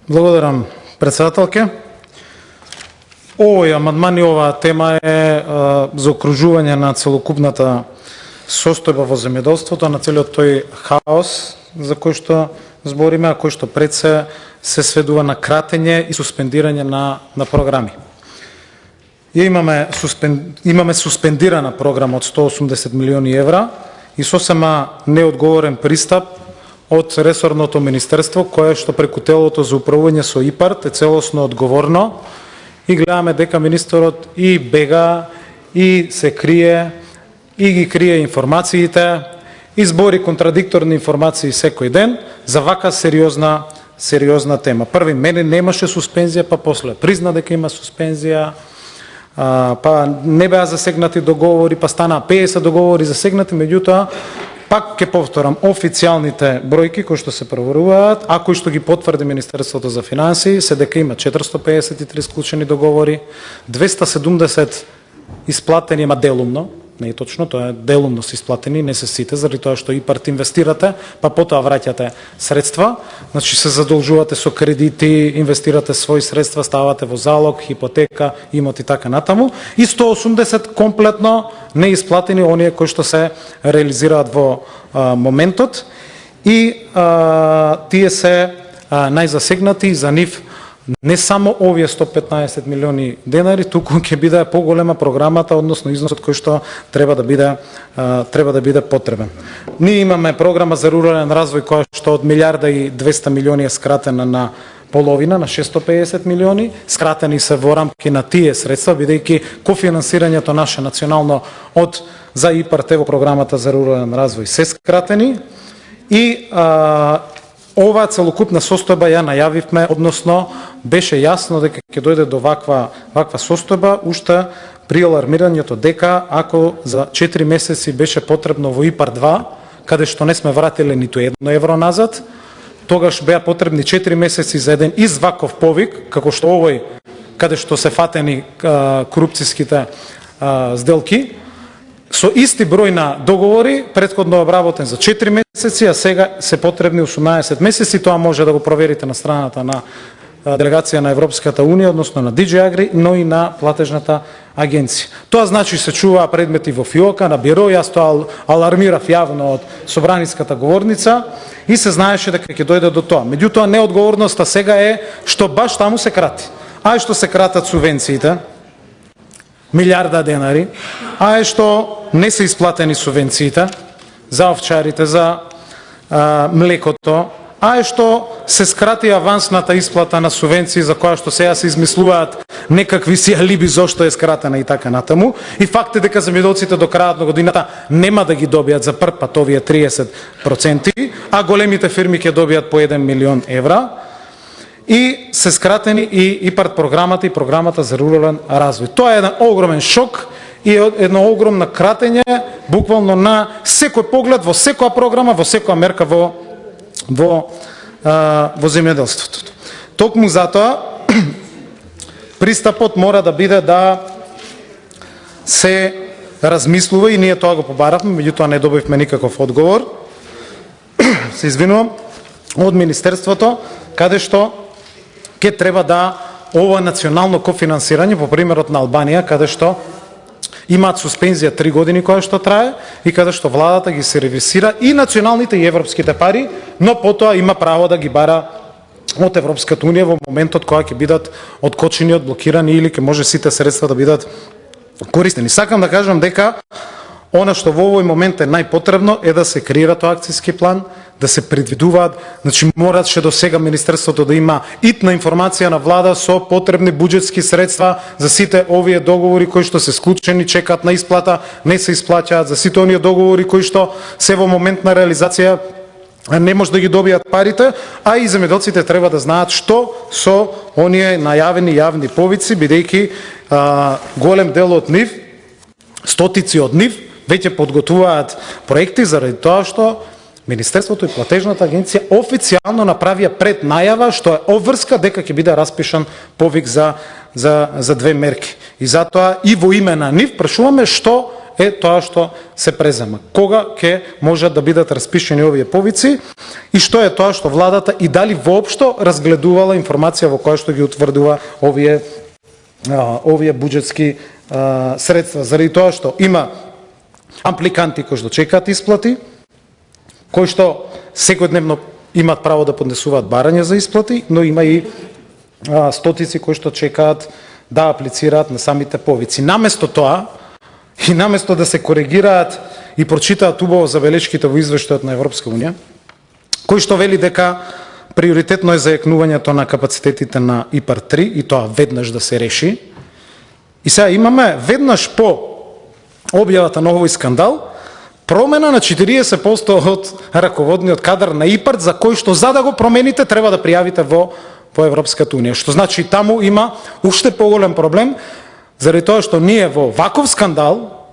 Благодарам, председателке. Овој амандман и оваа тема е заокружување на целокупната состојба во земјоделството, на целиот тој хаос за кој што збориме, а кој што пред се сведува на кратење и суспендирање на програми. Имаме суспендирана програма од 180 милиони евра и сосема неодговорен пристап од ресорното министерство, кое што преку телото за управување со ИПАРД е целосно одговорно и гледаме дека министерот и бега, и се крие, и ги крие информациите, и збори контрадикторни информации секој ден за вака сериозна тема. Први, мене немаше суспензија, па после призна дека има суспензија, па не беа засегнати договори, па стана 50 договори засегнати, меѓутоа, пак ќе повторам, официјалните бројки кои што се проверуваат, а кои што ги потврди Министерството за финансии, се дека има 453 склучени договори, 270 исплатени, ама делумно, не е точно, тоа е делумно се исплатени, не се сите, заради тоа што ИПАРД инвестирате, па потоа враќате средства, значи се задолжувате со кредити, инвестирате своји средства, ставате во залог, хипотека, имоти така натаму, и 180 комплетно неисплатени оние кои што се реализираат во моментот, и тие се најзасегнати, за нив не само овие 115 милиони денари, туку ќе биде поголема програмата, односно износот кој што треба да биде потребен. Ние имаме програма за рурален развој која што од 1.200 милиони е скратена на половина, на 650 милиони, скратени се во рамки на тие средства, бидејќи кофинансирањето наше национално за ИПАРД во програмата за рурален развој се скратени, и оваа целокупна состојба ја најавивме, односно беше јасно дека ќе дојде до ваква состојба уште при алармирањето дека ако за 4 месеци беше потребно во ИПАРД 2, каде што не сме вратиле ниту едно евро назад, тогаш беа потребни 4 месеци за еден изваков повик, како што овој, каде што се фатени корупцијските сделки, со исти број на договори, претходно обработен за 4 месеци, а сега се потребни 18 месеци. Тоа може да го проверите на страната на делегација на Европската Унија, односно на DG Agri, но и на платежната агенција. Тоа значи се чуваа предмети во фиока, на биро, јас тоа алармирав јавно од собраниската говорница и се знаеше дека ќе дојде до тоа. Меѓутоа, неодговорноста сега е што баш таму се крати. А што се кратат субвенциите, милиарда денари, а е што не се исплатени субвенциите за овчарите, за млекото, а е што се скрати авансната исплата на субвенции за која што сега се измислуваат некакви си алиби зошто е скратена и така натаму. И факт е дека земјоделците до крајот на годината нема да ги добијат за прв пат овие 30%, а големите фирми ќе добијат по 1 милион евра. И се скратени и ИПАРД програмата и програмата за рурален развој. Тоа е еден огромен шок и едно огромно кратење буквално на секој поглед во секоја програма, во секоја мерка во земјоделството. Токму затоа пристапот мора да биде да се размислува, и ние тоа го побаравме, меѓутоа не добивме никаков одговор. Се извинувам, од Министерството, каде што ќе треба да ова национално кофинансирање, по примерот на Албанија, каде што имаат суспензија 3 години која што трае и каде што владата ги сервисира и националните и европските пари, но потоа има право да ги бара од Европската Унија во моментот кога ќе бидат откочени, одблокирани или ќе може сите средства да бидат користени. Сакам да кажам дека она што во овој момент е најпотребно е да се креира тоа акцијски план, да се предвидуваат, значи мораше до сега Министерството да има итна информација на влада со потребни буџетски средства за сите овие договори кои што се склучени, чекаат на исплата, не се исплаќаат, за сите оние договори кои што се во момент на реализација не може да ги добијат парите, а и земјоделците треба да знаат што со оние најавени јавни повици, бидејќи голем дел од нив, стотици од нив, веќе подготвуваат проекти заради тоа што Министерството и платежната агенција официјално направија пред најава што е обврска дека ќе биде распишан повик за две мерки. И затоа и во име на нив прашуваме што е тоа што се презема. Кога ќе можат да бидат распишени овие повици и што е тоа што владата и дали воопшто разгледувала информација во која што ги утврдува овие буџетски средства, заради тоа што има апликанти кои што чекаат исплати, кои што секојдневно имаат право да поднесуваат барања за исплати, но има и стотици кои што чекаат да аплицираат на самите повици. Наместо тоа и наместо да се коригираат и прочитаат убаво забелешките во извештајот на Европска унија, кој што вели дека приоритетно е зајакнувањето на капацитетите на ИПАР 3 и тоа веднаш да се реши. И сега имаме веднаш по објавата на овој скандал промена на 40% од раководниот кадар на ИПАР, за кој што за да го промените треба да пријавите во Европската унија. Што значи таму има уште поголем проблем, заради тоа што ние во ваков скандал,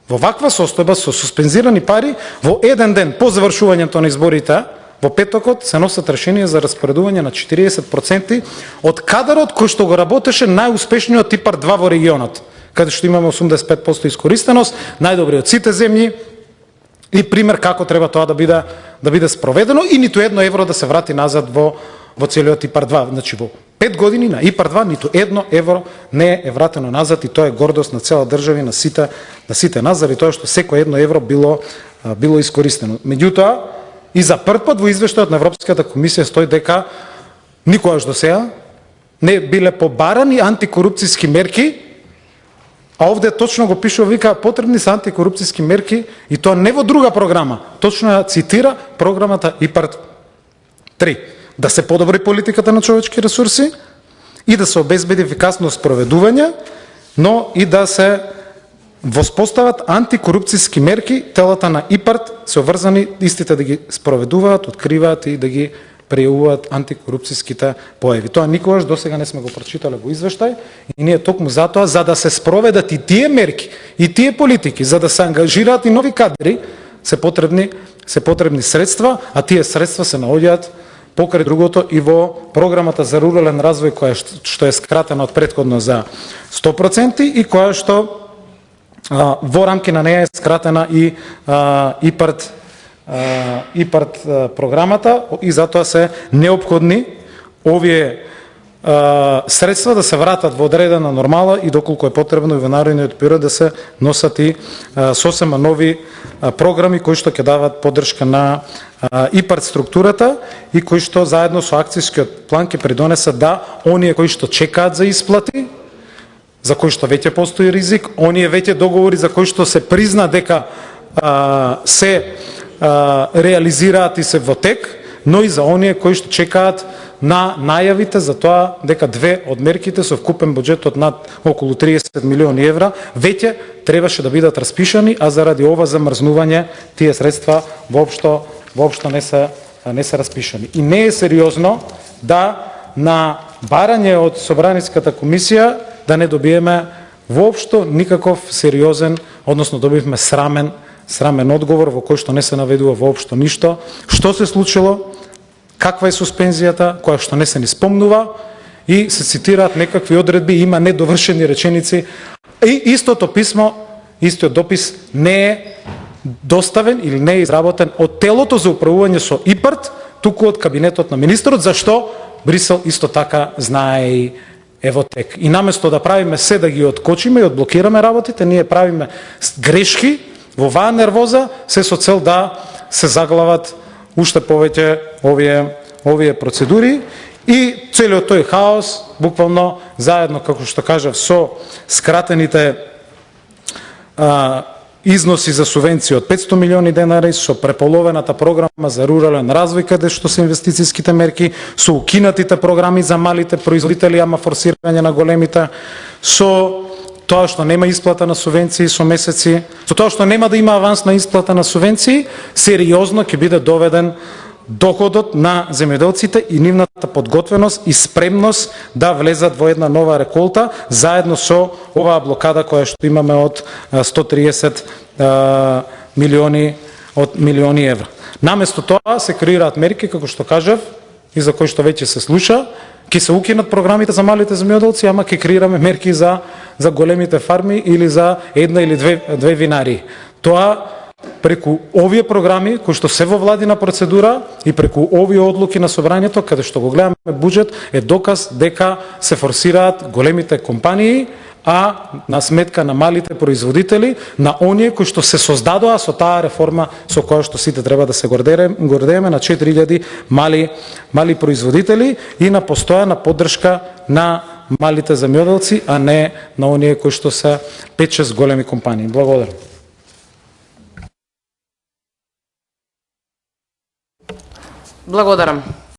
во ваква состојба со суспензирани пари, во еден ден по завршувањето на изборите, во петокот се носат решение за распоредување на 40% од кадарот кој што го работеше најуспешниот ИПАР 2 во регионот, каде што имаме 85% искористеност, најдобри од сите земји и пример како треба тоа да биде спроведено и ниту едно евро да се врати назад во целиот ИПАР 2. Значи во 5 години на ИПАР 2 ниту едно евро не е вратено назад и тоа е гордост на цела држава и на сите нас, заради тоа што секој едно евро било искористено. Меѓутоа, и за прв пат во извештајот на Европската комисија стои дека никогаш до сега не биле побарани антикорупцијски мерки, а овде точно го пишува, вика, потребни се антикорупцијски мерки и тоа не во друга програма, точно ја цитира програмата ИПАР 3. Да се подобри политиката на човечки ресурси и да се обезбеди ефикасно спроведување, но и да се воспостават антикорупцијски мерки, телата на ИПАР се обврзани истите да ги спроведуваат, откриваат и да ги пријавуваат антикорупцијските појави. Тоа никогаш досега не сме го прочитале во извештај и ние токму затоа, за да се спроведат и тие мерки, и тие политики, за да се ангажираат и нови кадри, се потребни средства, а тие средства се наоѓаат покрај другото и во програмата за рурален развој, која што е скратена од претходно за 100% и која што во рамки на неја е скратена и ИПАР програмата и затоа се неопходни овие средства да се вратат во одредена нормала и доколку е потребно и во наредниот период да се носат и сосема нови програми кои што ќе дават поддршка на ИПАР структурата и кои што заедно со акцијскиот план ќе придонесат да оние кои што чекаат за исплати, за кои што веќе постои ризик, оние веќе договори за кои што се призна дека се реализираат и се во тек, но и за оние кои што чекаат на најавите за тоа дека две од мерките со вкупен буџет од над околу 30 милиони евра веќе требаше да бидат распишани, а заради ова замрзнување тие средства воопшто не се распишани. И не е сериозно да на барање од Собраниската комисија да не добиеме воопшто никаков сериозен, односно добивме срамен одговор во кој што не се наведува воопшто ништо. Што се случило? Каква е суспензијата, која што не се ни спомнува и се цитираат некакви одредби, има недовршени реченици. И истото писмо, истиот допис не е доставен или не е изработен од телото за управување со ИПАР, туку од кабинетот на министерот, зашто Брисел исто така знае и евотек. И наместо да правиме се да ги откочиме и одблокираме работите, ние правиме грешки во оваа нервоза, се со цел да се заглават уште повеќе овие процедури и целиот тој хаос, буквално заедно, како што кажав, со скратените износи за субвенции од 500 милиони денари, со преполовената програма за рурален развој, каде што се инвестицијските мерки, со укинатите програми за малите производители, ама форсирање на големите, со тоа што нема исплата на субвенции со месеци, со тоа што нема да има авансна исплата на субвенции, сериозно ќе биде доведен доходот на земјоделците и нивната подготвеност и спремност да влезат во една нова реколта, заедно со оваа блокада која што имаме од 130 милиони евра. Наместо тоа се креираат мерки, како што кажав, и за кои што веќе се слуша, Ќе се укинат програмите за малите земјоделци, ама ќе креираме мерки за големите фарми или за една или две винари. Тоа преку овие програми кои што се во владина процедура и преку овие одлуки на собранието, каде што го гледаме буџет, е доказ дека се форсираат големите компании, а на сметка на малите производители, на оние кои што се создадоа со таа реформа со која што сите треба да се гордееме, на 4000 мали производители и на постојана поддршка на малите земјоделци, а не на оние кои што се 5-6 големи компании. Благодарам. Благодарам.